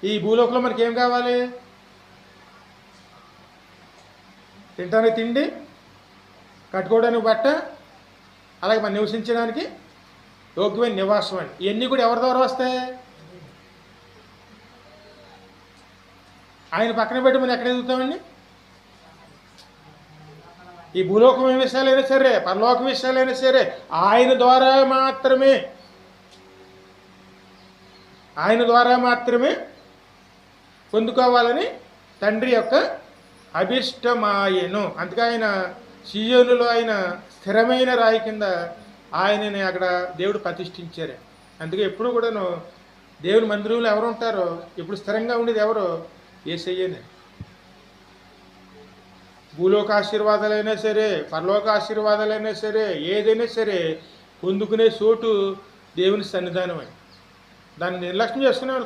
ఈ భూలోకంలో మనకి ఏం కావాలి? తినడానికి తిండి, కట్టుకోవడానికి బట్ట, అలాగే మనం నివసించడానికి యోగ్యమైన నివాసం అండి. ఇవన్నీ కూడా ఎవరి ద్వారా వస్తాయి? ఆయన పక్కన పెట్టి మనం ఎక్కడ ఎదుగుతామండి? ఈ భూలోకం విషయాలైనా సరే, పరలోక విషయాలైనా సరే ఆయన ద్వారా మాత్రమే పొందుకోవాలని తండ్రి యొక్క అభిష్టమాయను. అందుకే ఆయన సీయోనులో ఆయన స్థిరమైన రాయి కింద ఆయనని అక్కడ దేవుడు ప్రతిష్ఠించారు. అందుకే ఎప్పుడు కూడాను దేవుని మందిరంలో ఎవరు ఉంటారో ఇప్పుడు స్థిరంగా ఉండేది ఎవరో? యేసయ్యనే. భూలోక ఆశీర్వాదాలైనా సరే, పరలోక ఆశీర్వాదాలైనా సరే, ఏదైనా సరే పొందుకునే చోటు దేవుని సన్నిధానం అని. దాన్ని నిర్లక్ష్యం చేసుకునే